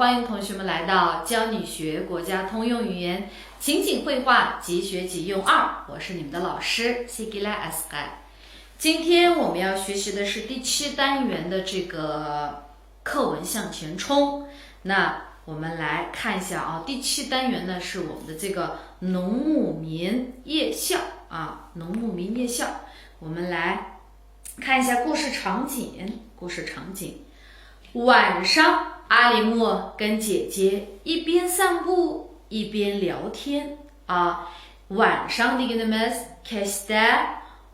欢迎同学们来到教你学国家通用语言情景绘画即学即用2，我是你们的老师 Sigila Asghar。今天我们要学习的是第7单元的这个课文向前冲。那我们来看一下啊，第7单元呢是我们的这个农牧民夜校啊，农牧民夜校。我们来看一下故事场景。晚上，阿里木跟姐姐一边散步一边聊天啊。晚上deganimiz kechda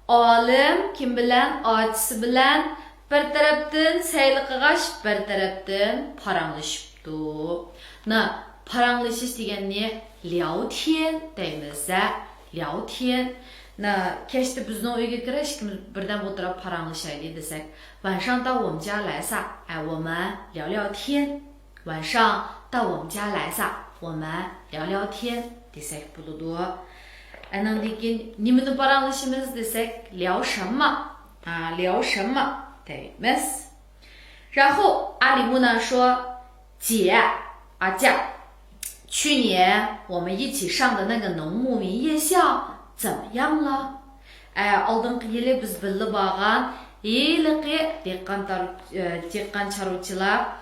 olim kim bilan otasi bilan bir tarafdan sayli qilg'ach bir tarafdan paranglashibdi。那 paranglashish degani 聊天deymiz，聊天。那 kechda bizning uyga kirish birdan o'tirib paranglashaylik desak，晚上到我们家来撒，我们聊聊天。晚上到我们家来撒，我们聊聊天。desak bo'ladi。Andan keyin nimani paranglashimiz desak，聊什么啊？聊什么deymiz。然后阿里木呢说，姐，去年我们一起上的那个农牧民夜校怎么样了？Алдыңғы yili biz birga borgan yiliqi dehqon chorvachilar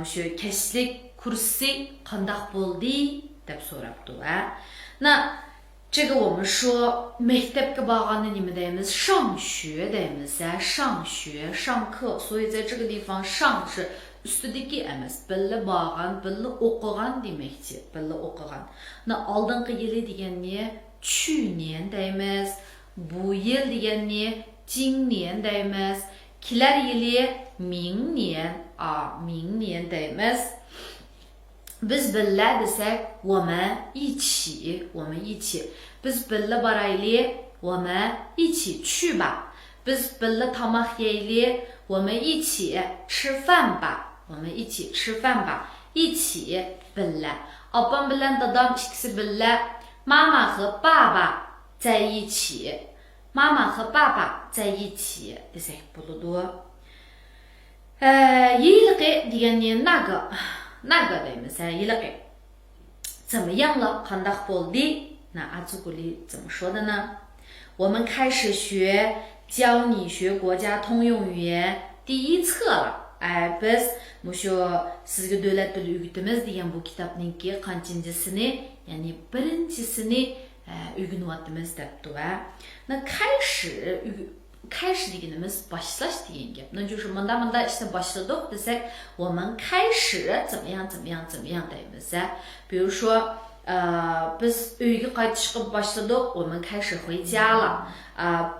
shu kechlik kursi qandoq bo'ldi deb so'rabdi。那这个我们说 maktabga borganni nima deymiz？ 上学deymiz， 上学上课。所以在这个地方上是ustidagi emas， birga borgan birga o'qigan demakchi， birga o'qigan。那 алдыңғы yili degani 去年deymiz， bu yil degani 今年deymiz， kelar yili 明年明年deymiz。biz birga desak 我们一起，我们一起。biz birga boraylik， 我们一起去吧。biz birga tomoq yeylik， 我们一起吃饭吧，我们一起吃饭吧。一起 birga。opam bilan dadam ikkisi birga， 妈妈和爸爸在一起，妈妈和爸爸在一起desak bo'ladi。yilqi degani 那个deymiz， yilqi 怎么样了？ qandoq bo'ldi？ 那阿祖古里怎么说的呢？我们开始学教你学国家通用语言第1册了。biz mushu sizga davlat tili o'rgatamiz degan bu kitobningki qanchinchasini ya'ni birinchisini o'rganyapmiz debdi。那开始deganimiz boshlash degan gap。那就是manda işte boshladik desak， 我们开始怎么样deymiz。比如说biz uyga qaytishga boshladik， 我们开始回家了。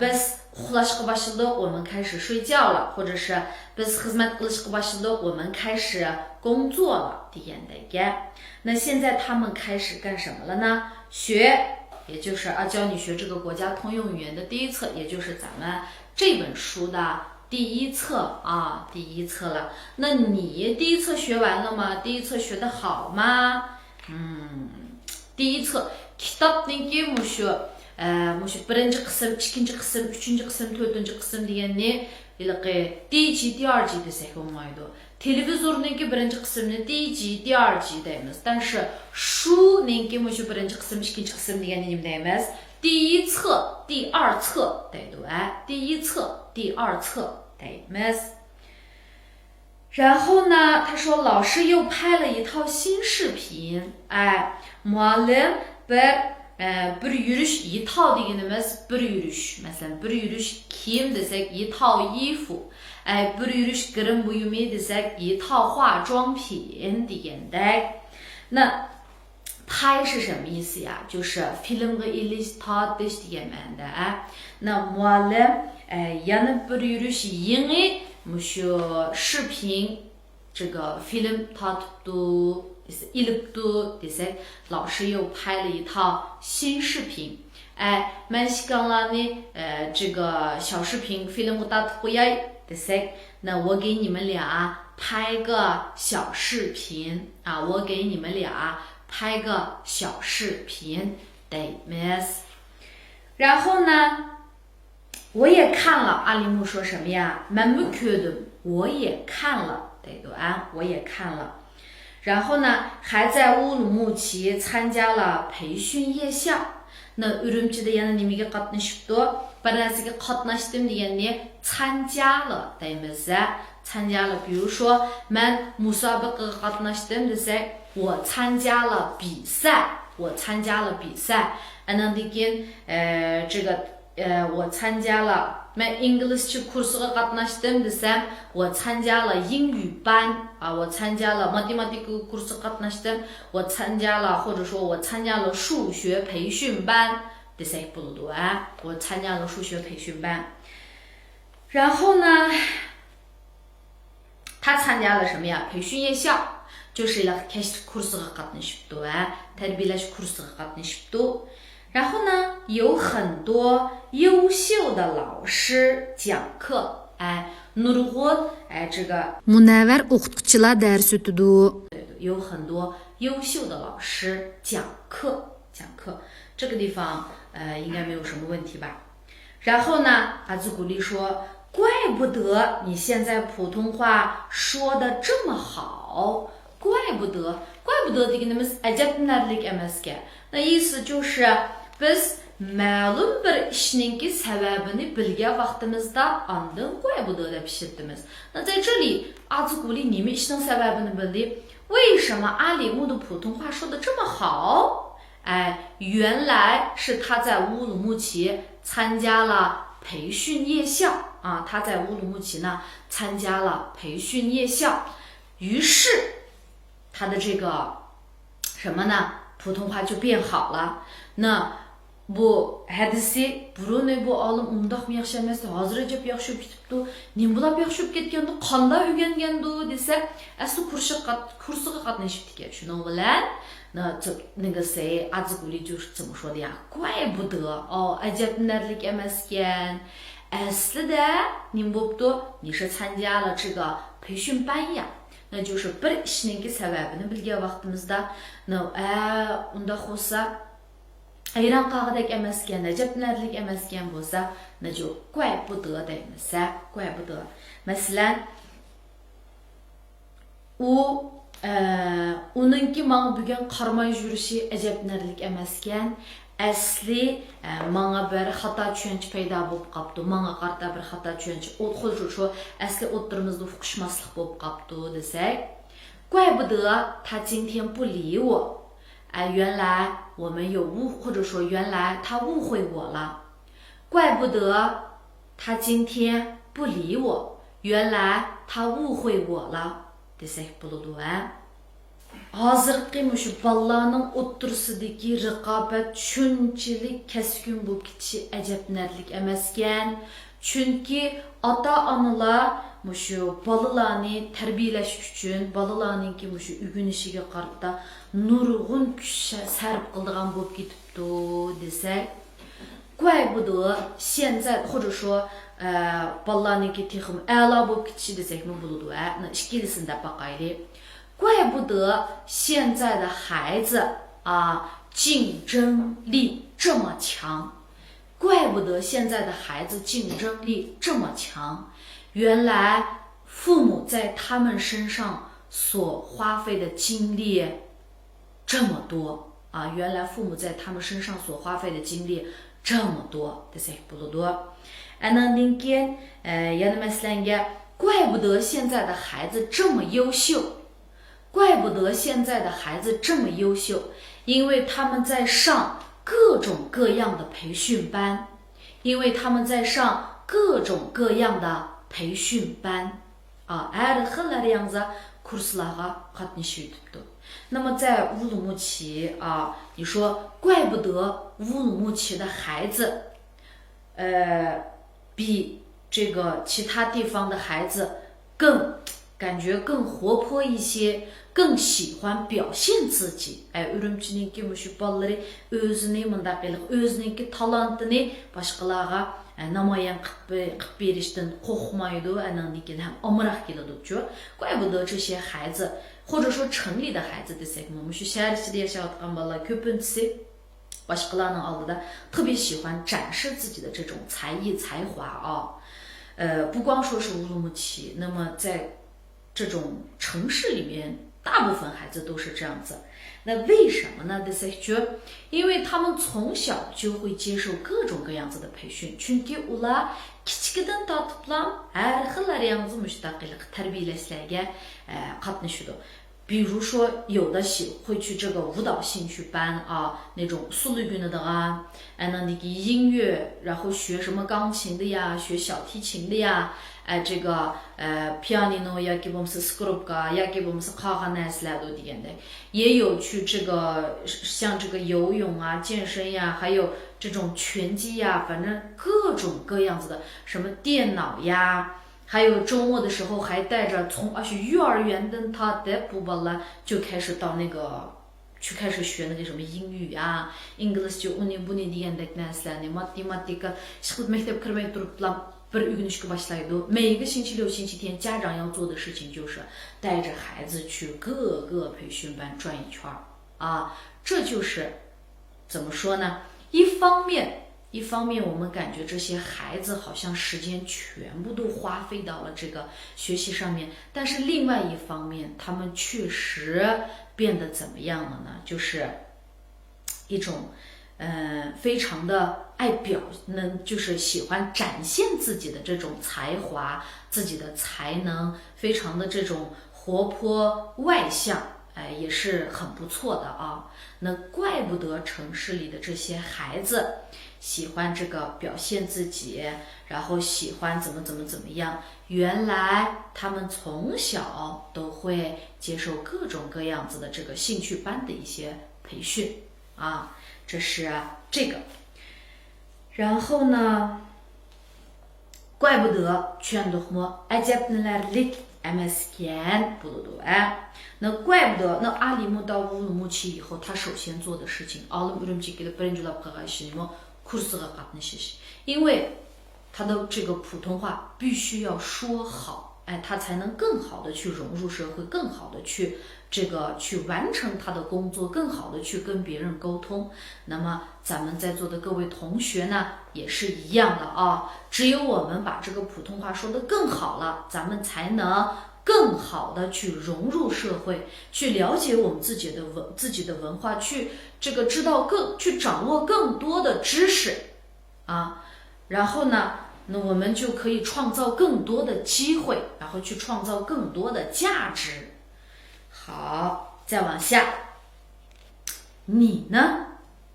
biz uxlashga boshladik， 我们开始睡觉了。或者是 biz xizmat qilishga boshladik， 我们开始工作了degandagi。那现在他们开始干什么了呢？学，也就是教你学这个国家通用语言的第1册，也就是咱们这本书的第1册第1册了。那你第1册学完了吗？第1册学得好吗？第1册 kitobniki mushu birinchi qism, ikkinchi qism, uchinchi qism, to'rtinchi qism deganni第1集、第2集 desak bo'lmaydi。televizorniki birinchi qismni 第1集、第2集 deymiz。但是书niki mushu birinchi qism, ikkinchi qism deganni nima deymiz？第1册、第2册deydi。第1册、第2册 deymiz。然后呢，他说老师又拍了一套新视频。muallim bir yurish， 一套deganimiz bir yurish。masalan bir yurish kiyim desak 一套衣服。bir yurish kirim buyumi desak 一套化妆品 degandek。那拍是什么意思呀？就是 filmga ilish tortish degan ma'noda。那 muallim yana bir yurish yangi mushu 视频这个 film tortibdi ilibdi desak， 老师又拍了一套新视频。man shkanlarni这个小视频 filmga tortib qo'yay desak， 那我给你们俩拍个小视频我给你们俩拍个小视频 deymiz。 然后呢，我也看了。阿里木说什么呀？ man ko'rdim， 我也看了，对吧？我也看了。然后呢还在乌鲁木齐参加了培训夜校。那үрімчіде yana nimaga qatnashibdi? Bir narsaga qatnashdim deganni参加了 deymiz. 参加了，比如说 man musobaqa qatnashdim desak, 我参加了比赛，我参加了比赛。Andan keyin这个我参加了 man englishcha kursiga qatnashdim desam, 我参加了英语班啊，我参加了 matematika kursiga qatnashdim, 我参加了或者说我参加了数学培训班 desak bo'ladi 啊，我参加了数学培训班。然后呢他参加了什么呀？培训夜校，就是kashf kursiga qatnashibdi, tarbiyalash kursiga qatnashibdi。然后呢，有很多优秀的老师讲课，nurg'un这个 munavvar o'qituvchilar dars o'tadi。有很多优秀的老师讲课，这个地方应该没有什么问题吧？然后呢，阿兹古丽说。怪不得你现在普通话说的这么好，怪不得deganimiz ajablanarli emasga. 那意思就是 biz ma'lum bir ishninki sababini bilgan vaqtimizda ondan 怪不得deb ishlatamiz. 那在这里阿兹鼓励你们 ishning sababini bildi. 为什么阿里木的普通话说的这么好？原来是他在乌鲁木齐参加了培训夜校。他在乌鲁木齐呢参加了培训夜校，于是他的这个什么呢？普通话就变好了。那bu hadisi burun bu olim undaq yaxshi emas, hozir ajab yaxshi ketibdi. Nimbular yaxshi ketganda qanday o'rgangandi desa, asli kursiga qatnashibdi ekan. Shuning bilan那个谁阿兹古丽就是这么说的呀，怪不得ajablanarli emas ekan。aslida nim bo'pti, 你是参加了这个培训班呀，那就是bir ishninki sababini bilgan vaqtimizda unda bo'lsa ayron qog'idek emas ekan, ajablanarli emas ekan bo'lsa, 那就怪不得 deymiz, 怪不得。Masalan, uningki menga bugun qaramay yurishi ajablanarli emas ekan. Asli menga bir xato tushuncha paydo bo'lib qopti, menga qarata bir xato tushuncha, xuddi shu asli o'ttirimizda uqishmaslik bo'lib qopti desak, 怪不得他今天不理我，原来我们有或者说原来他误会我了， 怪不得他今天不理我，原来他误会我了 desak bo'ladi. Hozirgi mushu bolalarning o'ttirsidagi raqobat shunchalik kaskin bo'lib ketishi ajablanarli emas ekan. Chunki ota-onalar mushu bolalarni tarbiyalash uchun, bolalarningki mushu o'rganishiga qarata nurg'un kuch sarf qiladigan bo'lib ketibdi desak, 怪不得现在或者说bolalarningki texim a'lo bo'lib ketishi desakmi bo'ladi. Na ikkilisini boqaylik. 怪不得现在的孩子竞争力这么强，怪不得现在的孩子竞争力这么强。原来父母在他们身上所花费的精力这么多原来父母在他们身上所花费的精力这么多，这些不多。Andan keyin yana masalanga 怪不得现在的孩子这么优秀。 怪不得现在的孩子这么优秀，因为他们在上各种各样的培训班，因为他们在上各种各样的培训班那么在乌鲁木齐你说怪不得乌鲁木齐的孩子比这个其他地方的孩子更感觉更活泼一些，更喜欢表现自己. Үрімчініңкі мүші баллары өзіне мұнда қилық, өзініңкі талантыны башқалаға намаян қып беріштін қоқмайды, әніңдекен әм омырақ келеді жүр. 怪不得这些孩子，或者说城里的孩子desek mi, мүші шәрішіде yaşayotgan балалар көпінтісі башқаларның алдыда 特别喜欢展示自己的这种才艺才华不光说是乌鲁木齐，那么在这种城市里面大部分孩子都是这样子。那为什么呢？因为他们从小就会接受各种各样子的培训。Çünkü ular kichikdan tortib har xil yangi mustaqillik tarbiyalashlarga qatnashadi。比如说，有的会去这个舞蹈兴趣班啊，那种速率运的啊，那个音乐，然后学什么钢琴的呀，学小提琴的呀，这个pianino yoki bo'lmasa skropka yoki bo'lmasa qolgan narsalardo deganda，也有去这个像这个游泳啊、健身呀，还有这种拳击呀，反正各种各样子的，什么电脑呀。还有周末的时候还带着幼儿园的他的布巴拉就开始到那个去开始学那个什么英语啊 English uni buni degandek narsalarni matematika chiqib maktab kirmay turib bir o'rganishga boshlaydi。每个星期六、星期天，家长要做的事情就是带着孩子去各个培训班转一圈啊。这就是怎么说呢？一方面我们感觉这些孩子好像时间全部都花费到了这个学习上面，但是另外一方面他们确实变得怎么样了呢？就是一种非常的爱就是喜欢展现自己的这种才华，自己的才能，非常的这种活泼外向，也是很不错的啊。那怪不得城市里的这些孩子喜欢这个表现自己，然后喜欢怎么样，原来他们从小都会接受各种各样子的这个兴趣班的一些培训啊，这是这个。然后呢，怪不得全都么ajablanarlik emaskan bo'ladi那怪不得那阿里木到乌鲁木齐以后，他首先做的事情，Olim Urumchiga birinchi labqaga ishini kursga qatnashish，因为他的这个普通话必须要说好，他才能更好的去融入社会，更好的去完成他的工作，更好的去跟别人沟通。那么咱们在座的各位同学呢，也是一样的啊。只有我们把这个普通话说得更好了，咱们才能更好的去融入社会，去了解我们自己的文化，去去掌握更多的知识啊。然后呢，那我们就可以创造更多的机会，然后去创造更多的价值。好，再往下，你呢？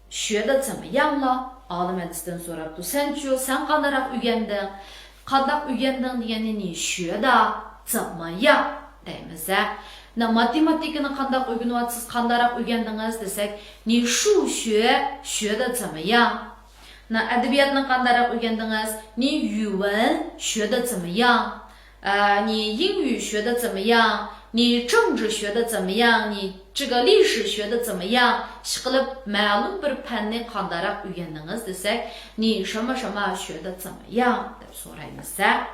学的怎么样了？Sen qanday o'rganding? Qanday o'rganding deganda你学的怎么样deymiz那matematikani qanday o'rganyapsiz, qanday o'rgandingiz desak，你数学学的怎么样？那 adabiyatni qanday o'rgandingiz？你语文学的怎么样？你英语学的怎么样？你政治学的怎么样？你这个历史学的怎么样？ma'lum bir fanni qanday o'rgandingiz desak，你什么学的怎么样deb so'raymiz。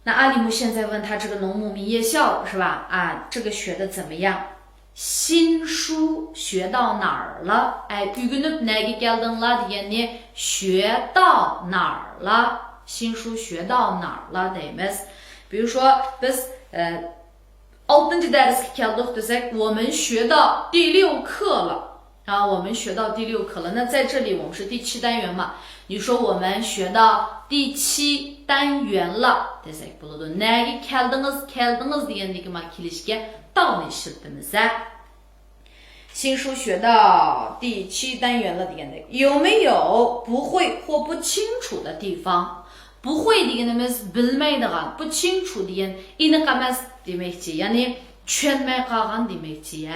那阿里木现在问他这个农牧民业校是吧？这个学的怎么样？新书学到哪儿了？o'rganib nega keldinglar degani学到哪儿了？新书学到哪儿了deymiz。比如说biz oltinchi darsga keldik desak，我们学到第6课了我们学到第6课了。那在这里我们是第7单元嘛？你说我们学到第7单元了desak bo'ladi。nega keldingiz degandagi kelishga downi ishlatamiz。新书学到第7单元了deganda有没有不会或不清楚的地方？不会deganimiz bilmaydigan，不清楚degan aniq emas demakchi，ya'ni tushunmay qolgan demakchi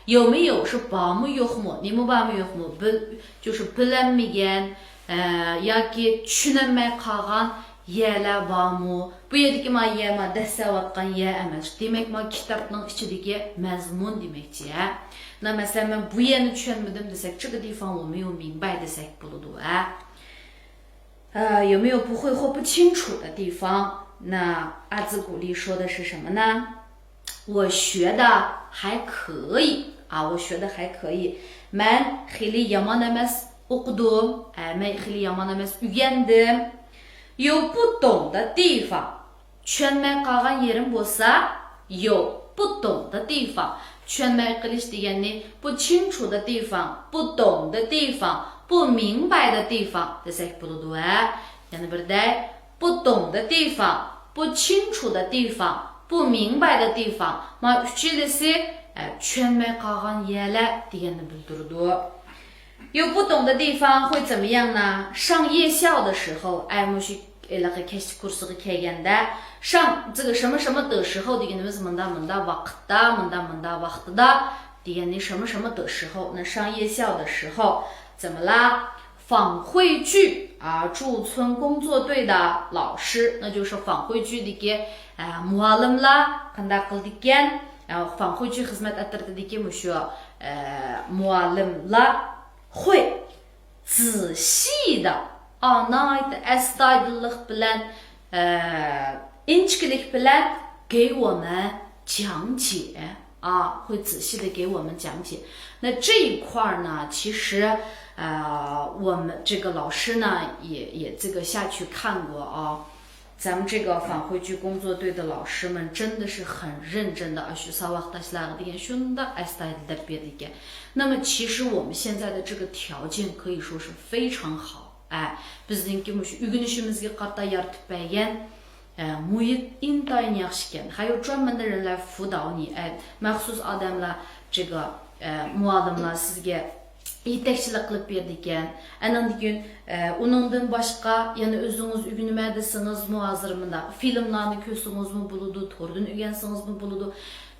有没有是bormi yo'qmi？nima bormi yo'qmi？就是bilinmagan yoki tushunolmay qolgan yerlar bormi？bu yerdagi yerma dasavotgan yer emas. Demak, kitobning ichidagi mazmun demakchi那masalan men bu yerni tushunmadim desak，这个地方我没有明白desak bo'ladi有没有不会或不清楚的地方？那阿兹古丽说的是什么呢？我学的还可以我学的还可以。Men xili yomon emas o'qidim men xili yomon emas o'rgandim。有不懂的地方，tushunmay qolgan yerim bo'lsa，有不懂的地方，tushunmay qilish deganni不清楚的地方，不懂的地方，不明白的地方desak bo'ladi. Yana birday不懂的地方，不清楚的地方，不明白的地方. Ma uchinchisi tushunmay qolgan yerlar deganni bildiradi. 有不懂的地方会怎么样呢？上夜校的时候，kurs kursiga kelganda上这个什么什么的时候deganimiz munda vaqtida deganni什么什么的时候，那上夜校的时候怎么啦？访会句啊，驻村工作队的老师，那就是访会句的muallimlar qanday qildigan，然后访会句xizmat atirdigan mushu muallimlar会仔细的astoydillik bilan inchkilik bilan 给我们讲解啊，会仔细的给我们讲解。那这一块呢，其实我们这个老师呢也这个下去看过啊。咱们这个返回局工作队的老师们真的是很认真的，那么其实我们现在的这个条件可以说是非常好，还有专门的人来辅导你，maxsus odamlar这个muallimlar sizga yetakchilik qilib berdi ekan. Andan keyin uningdan boshqa yana o'zingiz o'rganmadingiz, hozir bunda filmlarni ko'rsangizmi bo'ladi, to'rdan o'rgansangizmi bo'ladi.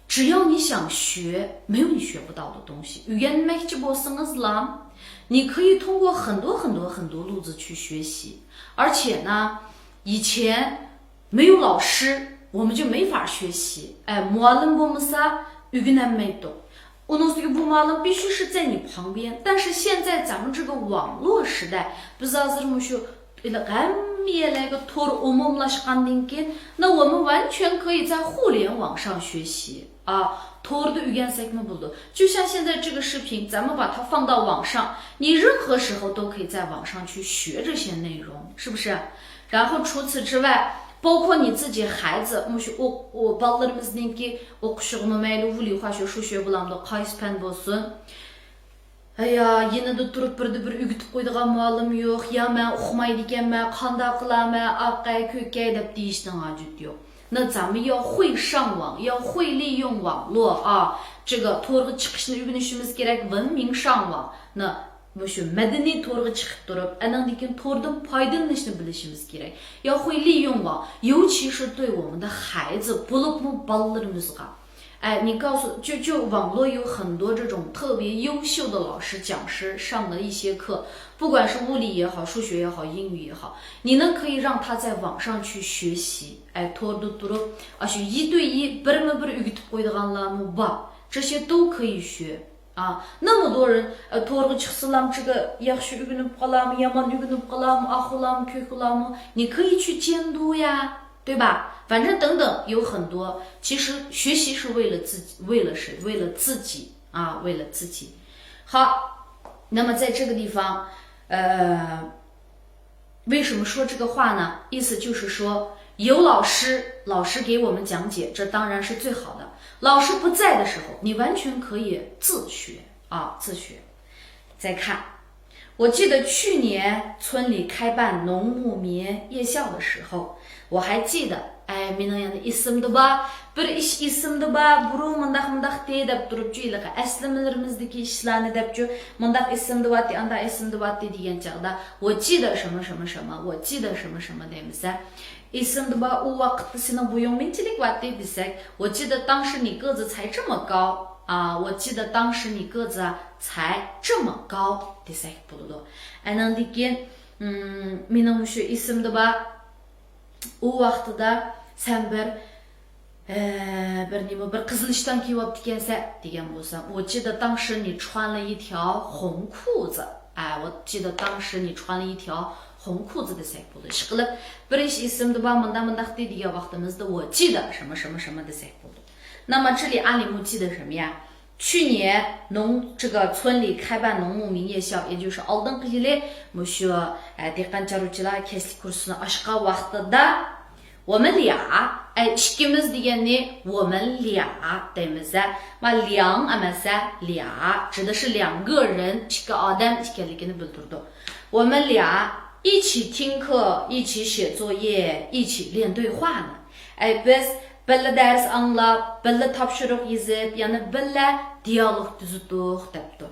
只要你想学，没有你学不到的东西。o'rganmoqchi bo'lsangizlar，你可以通过很多路子去学习。而且呢，以前没有老师，我们就没法学习。muallim bo'lmasa o'rganolmaydi。Onun bu malın必须是在你旁边，但是现在咱们这个网络时代，biz hozir shu hammalarga tor umumlashgandan keyin，那我们完全可以在互联网上学习啊。torda o'rgansakmi bo'ldi。就像现在这个视频，咱们把它放到网上，你任何时候都可以在网上去学这些内容，是不是？然后除此之外，包括你自己孩子，我ballarimizniki o'qishig'imi mayli物理化学数学bulamdi qaysi fan bo'lsin. Yanada turib birda bir o'gitib qo'ydigan muallim yo'q, ya men o'qimaydi ekanman, qanday qilaman, aqay ko'kay deb deyishning hojati yo'q. 那咱们要会上网，要会利用网络啊，这个to'g'ri chiqishni o'rganishimiz kerak，文明上网。那madaniy to'g'ri chiqib turib, andan keyin to'g'ridan foydalanishni bilishimiz kerak. 要会利用网，尤其是对我们的孩子，bo'libmi bolalarimizga。你告诉就网络有很多这种特别优秀的老师讲师上的一些课，不管是物理也好，数学也好，英语也好，你呢可以让他在网上去学习。to'g'ri turib，一对一birma bir o'rgatib qo'ydiganlarmi bor，这些都可以学。那么多人to'g'ri chiqsalam这个yaxshi o'rganib qolarmi, yomon o'rganib qolarmi, ahvolarmi, ko'klarmi，你可以去监督呀，对吧？反正等等有很多。其实学习是为了自己，为了谁？为了自己啊，为了自己。好，那么在这个地方，为什么说这个话呢？意思就是说，有老师给我们讲解，这当然是最好的。老师不在的时候，你完全可以自学啊，自学。再看，我记得去年村里开办农牧民夜校的时候，我还记得mening yana esimda bor, bir ish esimda bor, burun mundaq deb turib joylaga aslimalarimizdagi ishlarni deb mundaq esimda bor, anda esimda bor degan chaqda 我记得什么什么什么，我记得什么什么deymiz. esimda bor, u vaqtda sening bo'ying menchalik vatdi desak, 我记得当时你个子才这么高啊，我记得当时你个子才这么高desak bo'ladi. Andan keyin mening shu esimda bor, u vaqtida sen bir qizil ishdan kiyib olibdikansan degan bo'lsam, 我记得当时你穿了一条红裤子，我记得当时你穿了一条红裤子desak bo'ladi. Ishqilib bir ish esimda bor, mundaq deydigan vaqtimizda 我记得什么什么什么desak bo'ladi. 那么这里阿里木记得什么呀？去年这个村里开办农牧民夜校，也就是oldingi yili mushu dehqonchilikchilar kasb kursini ochgan vaqtida 我们俩ikimiz degani 我们俩deymiz. Ma liang emas俩指的是两个人ikki odam ekanligini bildirdi. 我们俩一起听课，一起写作业，一起练对话呢. Biz birga dars anglab, birga topshiriq yozib, yana birga dialog tuzdik debdi.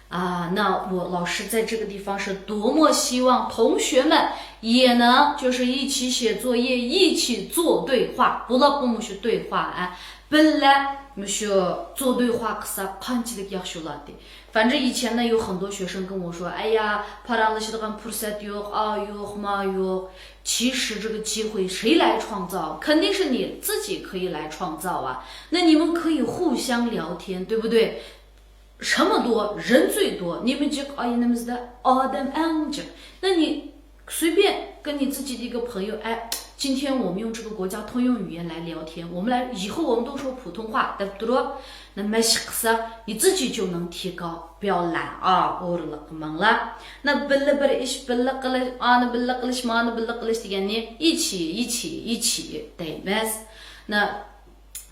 那我老师在这个地方是多么希望同学们也能就是一起写作业，一起做对话，不了不是对话本来不是做对话可是看起来yaxshi bo'ladi. 反正以前呢有很多学生跟我说，哎呀paranglashadigan fursat yo'q, yo'q ma yo'q. 其实这个机会谁来创造？肯定是你自己可以来创造啊。那你们可以互相聊天，对不对？什么多人最多，你们就adam eng. 那你随便跟你自己的一个朋友，今天我们用这个国家通用语言来聊天，我们来以后我们都说普通话，对不对？那么你自己就能提高，不要懒啊，懵了。那一起对吗？那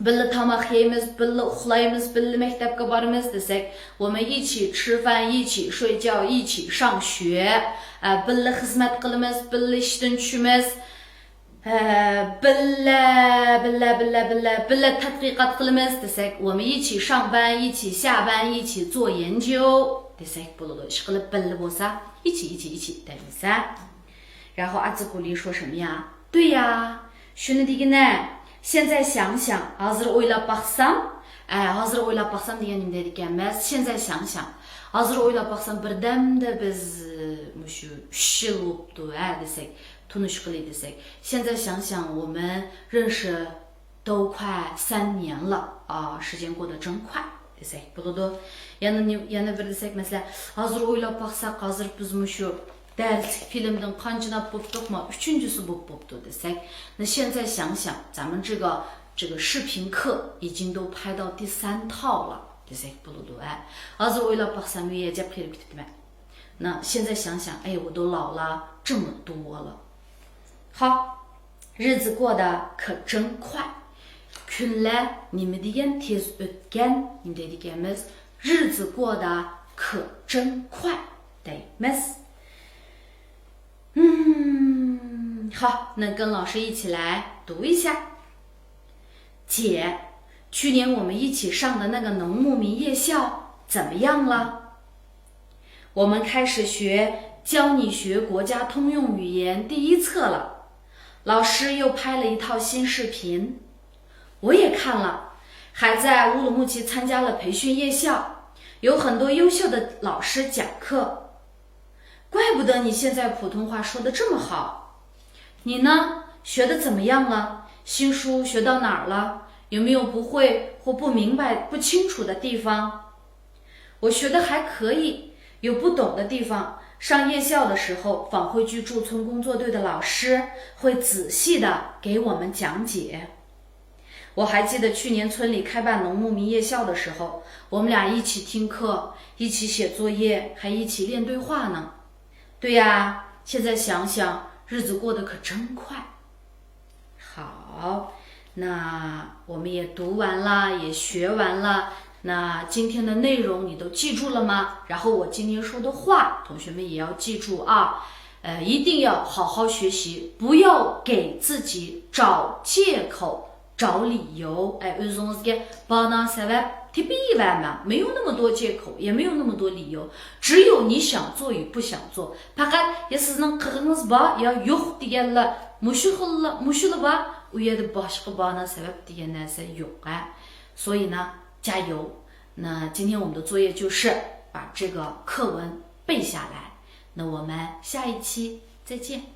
birga tamoq yeymiz, birga uxlaymiz, birga maktabga boramiz desak, 我们一起吃饭，一起睡觉，一起上学, birga xizmat qilamiz, birga ishdan tushamiz, birga tadqiqot qilamiz desak, 我们一起上班，一起下班，一起做研究 desak bo'ladi. Ish qilib birga bo'lsa, 一起 deymiz. 然后阿兹古丽说什么呀？对呀，shuni degani现在想想 hozir o'ylab baxsam, hozir o'ylab baxsam degan nima deydi ekanmiz? 现在想想 hozir o'ylab baxsam birdamda biz mushu 3 yil bo'libdi desak, tunishqili desak, 现在想想我们认识都快3年了时间过得真快 desak bo'ladi. Yana bir desak, masalan, hozir o'ylab baxsak, hozir biz mushu darslik filmdan qanchilab bo'libdimi? 3-si bo'libdi desak, 那现在想想咱们这个视频课已经都拍到第3套了 desak bo'ladi. hozir o'ylab baxsam uyajab kelib ketibman. 那现在想想，我都老了这么多了。好，日子过得可真快。kunlar nima degan tez o'tgan deydiganmiz. 日子过得可真快 deymiz. 好，那跟老师一起来读一下。姐，去年我们一起上的那个农牧民夜校怎么样了？我们开始学教你学国家通用语言第1册了，老师又拍了一套新视频，我也看了，还在乌鲁木齐参加了培训夜校，有很多优秀的老师讲课。怪不得你现在普通话说得这么好。你呢？学得怎么样了？新书学到哪儿了？有没有不会或不明白、不清楚的地方？我学得还可以，有不懂的地方。上夜校的时候，返回居驻村工作队的老师会仔细的给我们讲解。我还记得去年村里开办农牧民夜校的时候，我们俩一起听课，一起写作业，还一起练对话呢。对呀，现在想想，日子过得可真快。好，那我们也读完了，也学完了。那今天的内容你都记住了吗？然后我今天说的话，同学们也要记住啊。一定要好好学习，不要给自己找借口、找理由。没有那么多借口，也没有那么多理由，只有你想做与不想做。所以呢，加油！那今天我们的作业就是把这个课文背下来。那我们下一期再见。